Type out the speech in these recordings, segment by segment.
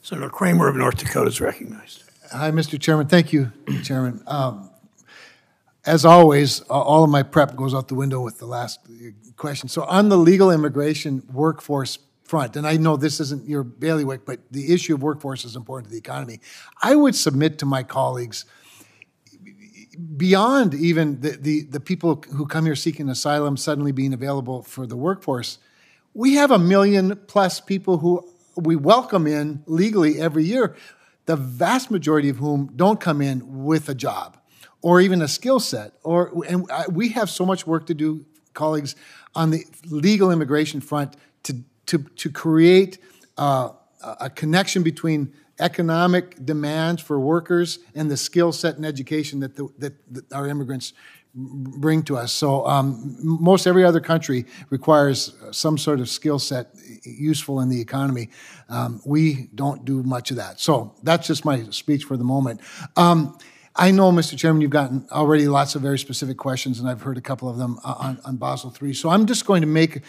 Senator Cramer of North Dakota is recognized. Hi, Mr. Chairman. Thank you, Chairman. As always, all of my prep goes out the window with the last question. So on the legal immigration workforce front, and I know this isn't your bailiwick, but the issue of workforce is important to the economy. I would submit to my colleagues, beyond even the people who come here seeking asylum suddenly being available for the workforce, we have 1 million plus people who we welcome in legally every year, the vast majority of whom don't come in with a job or even a skill set. And we have so much work to do, colleagues, on the legal immigration front to create a connection between economic demands for workers and the skill set and education that our immigrants bring to us. So most every other country requires some sort of skill set useful in the economy. We don't do much of that. So that's just my speech for the moment. I know, Mr. Chairman, you've gotten already lots of very specific questions, and I've heard a couple of them on Basel III. So I'm just going to make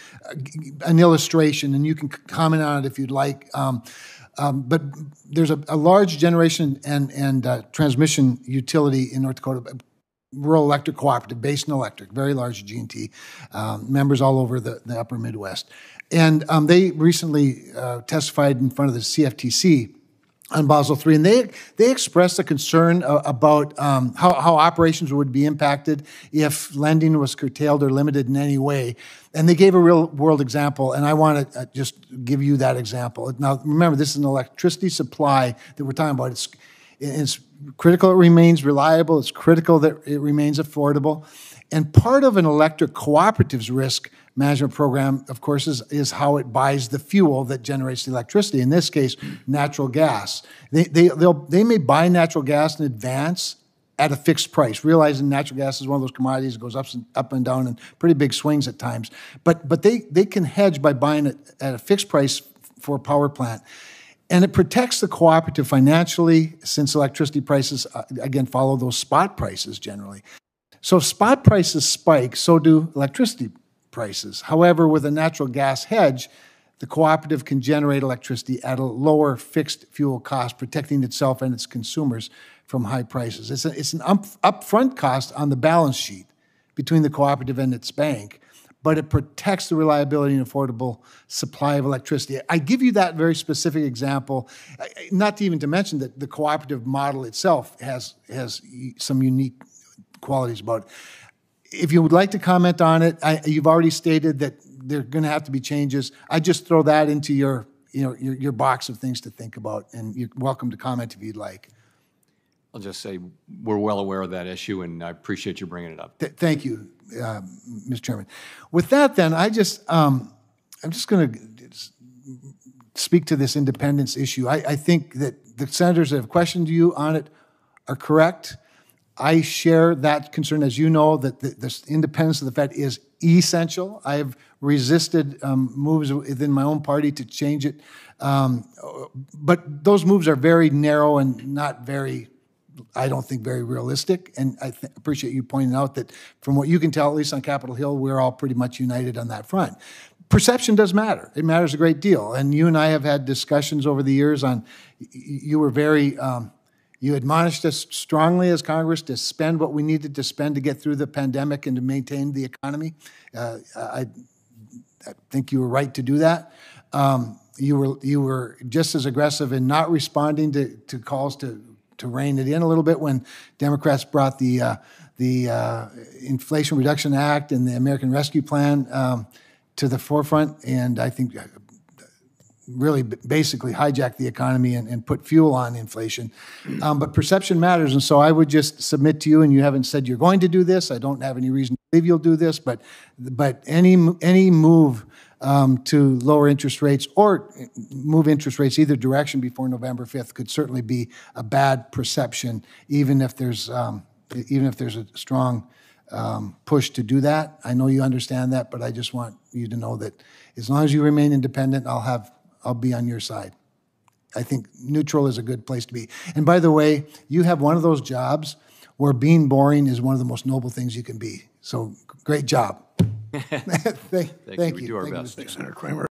an illustration, and you can comment on it if you'd like. But there's a large generation and transmission utility in North Dakota, rural electric cooperative, Basin Electric, very large G&T, members all over the upper Midwest. And they recently testified in front of the CFTC on Basel III, and they expressed a concern about how operations would be impacted if lending was curtailed or limited in any way. And they gave a real-world example, and I want to just give you that example. Now, remember, this is an electricity supply that we're talking about. It's critical it remains reliable. It's critical that it remains affordable. And part of an electric cooperative's risk management program, of course, is how it buys the fuel that generates the electricity. In this case, natural gas. They may buy natural gas in advance at a fixed price, realizing natural gas is one of those commodities that goes up and down in pretty big swings at times. But they can hedge by buying it at a fixed price for a power plant. And it protects the cooperative financially, since electricity prices, again, follow those spot prices generally. So if spot prices spike, so do electricity prices. However, with a natural gas hedge, the cooperative can generate electricity at a lower fixed fuel cost, protecting itself and its consumers from high prices. It's an upfront cost on the balance sheet between the cooperative and its bank, but it protects the reliability and affordable supply of electricity. I give you that very specific example, not even to mention that the cooperative model itself has some unique qualities about it. If you would like to comment on it, you've already stated that there are going to have to be changes. I just throw that into your box of things to think about, and you're welcome to comment if you'd like. I'll just say we're well aware of that issue, and I appreciate you bringing it up. Thank you, Mr. Chairman. With that, then, I'm just going to speak to this independence issue. I think that the senators that have questioned you on it are correct. I share that concern, as you know, that the independence of the Fed is essential. I have resisted moves within my own party to change it, but those moves are very narrow and not very, I don't think, very realistic. And I appreciate you pointing out that from what you can tell, at least on Capitol Hill, we're all pretty much united on that front. Perception does matter. It matters a great deal. And you and I have had discussions over the years on, you were very, you admonished us strongly as Congress to spend what we needed to spend to get through the pandemic and to maintain the economy. I think you were right to do that. You were just as aggressive in not responding to calls to rein it in a little bit when Democrats brought the Inflation Reduction Act and the American Rescue Plan to the forefront, and I think really basically hijacked the economy and put fuel on inflation. But perception matters, and so I would just submit to you, and you haven't said you're going to do this. I don't have any reason to believe you'll do this, but any move to lower interest rates or move interest rates either direction before November 5th could certainly be a bad perception, even if there's a strong push to do that. I know you understand that, but I just want you to know that as long as you remain independent, I'll be on your side. I think neutral is a good place to be. And by the way, you have one of those jobs where being boring is one of the most noble things you can be. So great job. Thank you. We do our best. Thanks, Senator Cramer.